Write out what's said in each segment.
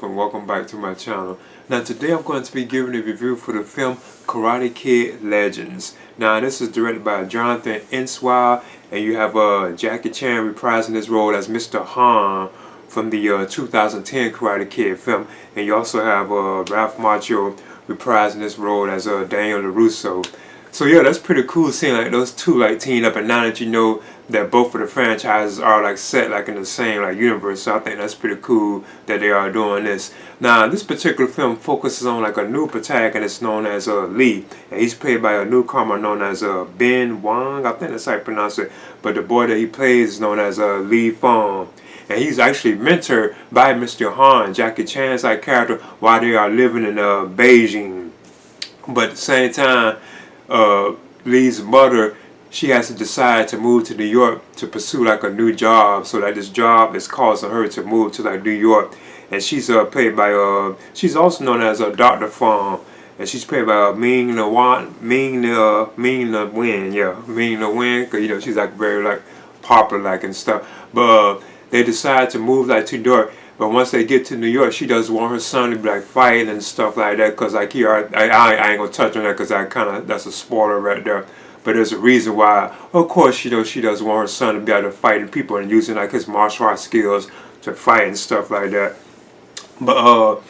yourself and welcome back to my channel. Now today I'm going to be giving a review for the film Karate Kid Legends. Now this is directed by Jonathan Enswell, and you have Jackie Chan reprising his role as Mr. Han from the 2010 Karate Kid film, and you also have Ralph Macchio reprising his role as Daniel LaRusso. So yeah, that's pretty cool seeing like those two like team up, and now that you know that both of the franchises are like set like in the same like universe, so I think that's pretty cool that they are doing this. Now this particular film focuses on like a new protagonist known as Lee, and he's played by a newcomer known as Ben Wang, I think that's how you pronounce it, but the boy that he plays is known as Lee Fong. And he's actually mentored by Mr. Han, Jackie Chan's like character, while they are living in Beijing. But at the same time, Lee's mother, she has to decide to move to New York to pursue like a new job, so that this job is causing her to move to like New York. And she's played by she's also known as Dr. Fong, and she's played by Ming Na Wen, because you know she's like very like popular like and stuff. But they decide to move like to New York. But once they get to New York, she doesn't want her son to be like fighting and stuff like that, because like I ain't gonna touch on that because that's a spoiler right there. But there's a reason why. Of course, you know, she doesn't want her son to be able to fight people and using like his martial arts skills to fight and stuff like that. But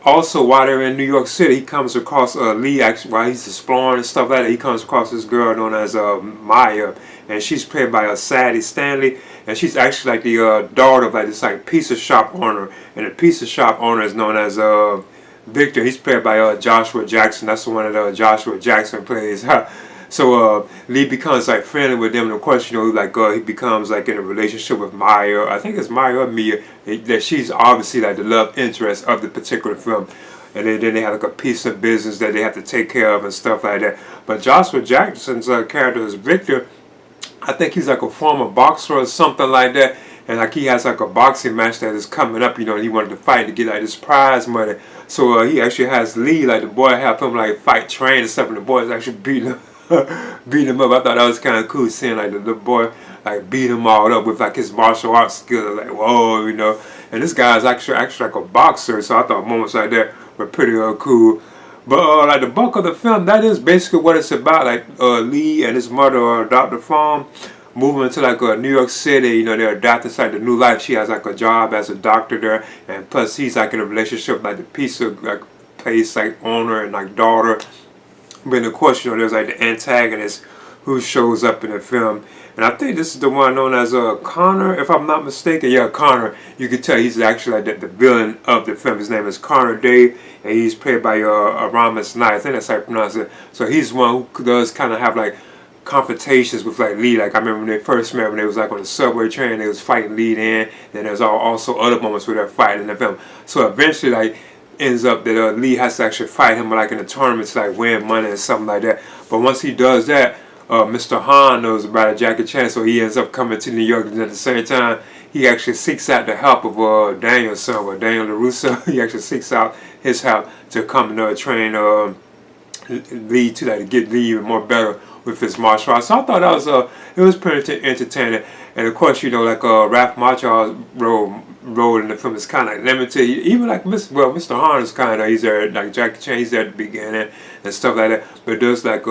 also while they're in New York City, he comes across Lee, actually while he's exploring and stuff like that. He comes across this girl known as Maya, and she's played by Sadie Stanley, and she's actually like the daughter of like this like pizza shop owner, and the pizza shop owner is known as Victor. He's played by Joshua Jackson. That's the one that Joshua Jackson plays. So Lee becomes like friendly with them, and of course, you know, like he becomes like in a relationship with Maya. I think it's Maya or Mia. That she's obviously like the love interest of the particular film, and then they have like a piece of business that they have to take care of and stuff like that. But Joshua Jackson's character is Victor. I think he's like a former boxer or something like that, and like he has like a boxing match that is coming up, you know, and he wanted to fight to get like this prize money. So he actually has Lee, like the boy, help him like fight, train and stuff, and the boy is actually beating him. Beat him up. I thought that was kind of cool seeing like the little boy like beat him all up with like his martial arts skills. Like whoa, you know. And this guy is actually like a boxer, so I thought moments like that were pretty cool. But like the bulk of the film, that is basically what it's about. Like Lee and his mother, Dr. Fong, moving to like New York City. You know, they're adapting to like the new life. She has like a job as a doctor there, and plus he's like in a relationship like the pizza like place like owner and like daughter. But of course, you know, there's like the antagonist who shows up in the film, and I think this is the one known as Connor, if I'm not mistaken. Yeah, Connor. You can tell he's actually like the villain of the film. His name is Connor Day, and he's played by Aramis Knight. I think that's how you pronounce it. So he's one who does kind of have like confrontations with like Lee. Like I remember when they first met, when they was like on the subway train, they was fighting Lee in. Then there's also other moments where they're fighting in the film. So eventually, like, ends up that Lee has to actually fight him like in a tournament to like win money and something like that. But once he does that, Mr. Han knows about it, Jackie Chan, so he ends up coming to New York, and at the same time he actually seeks out the help of Daniel's son, or Daniel LaRusso. He actually seeks out his help to come and train Lee to like get Lee even more better with his martial arts. So I thought that was it was pretty entertaining. And of course, you know, like Ralph Macchio's role in the film is kind of like limited. Even like Mr. Han is kind of, he's there, like Jackie Chan, he's there at the beginning and stuff like that. But there's like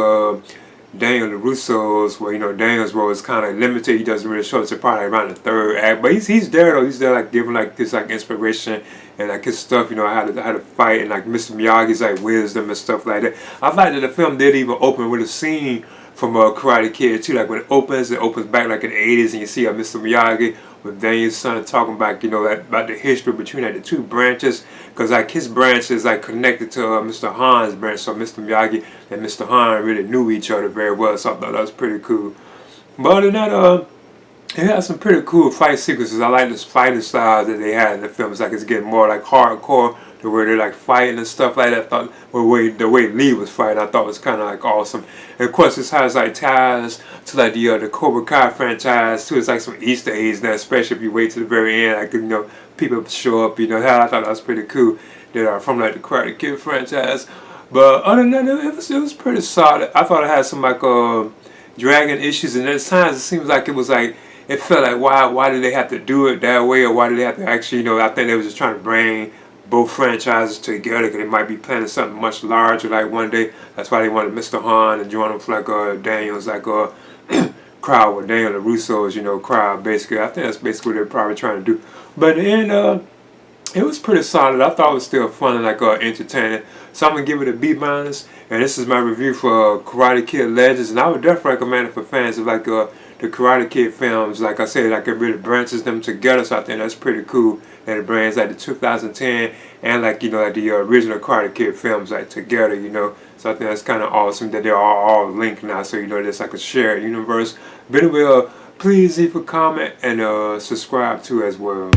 Daniel LaRusso's, where, you know, Daniel's role is kind of limited. He doesn't really show up to probably around the third act, but he's there though. He's there like giving like this like inspiration and like his stuff, you know, how to fight, and like Mr. Miyagi's like wisdom and stuff like that. I thought that the film did even open with a scene from Karate Kid too. Like when it opens back like in the 80s, and you see Mr. Miyagi with Daniel's son talking about, you know, about the history between like the two branches, because like his branch is like connected to Mr. Han's branch. So Mr. Miyagi and Mr. Han really knew each other very well. So I thought that was pretty cool. But other than that, it had some pretty cool fight sequences. I like this fighting styles that they had in the film. It's like it's getting more like hardcore, to where they're like fighting and stuff like that. I thought the way Lee was fighting, I thought was kind of like awesome. And of course, this has like ties to like the Cobra Kai franchise too. It's like some Easter eggs there, especially if you wait to the very end. Like, you know, people show up. You know, I thought that was pretty cool. That are from like the Karate Kid franchise. But other than that, it was pretty solid. I thought it had some like dragging issues, and at times it seems like it was like, it felt like why did they have to do it that way, or why did they have to actually, you know, I think they was just trying to bring both franchises together, because they might be planning something much larger like one day. That's why they wanted Mr. Han and join them for like Daniel's like crowd with Daniel LaRusso's, you know, crowd basically. I think that's basically what they're probably trying to do. But in the end, it was pretty solid. I thought it was still fun and like entertaining. So I'm gonna give it a B minus. And this is my review for Karate Kid Legends. And I would definitely recommend it for fans of like the Karate Kid films. Like I said, like it really branches them together. So I think that's pretty cool. And it brings like the 2010 and like, you know, like the original Karate Kid films like together, you know. So I think that's kind of awesome that they're all linked now. So, you know, there's like a shared universe. But anyway, please leave a comment and subscribe too as well.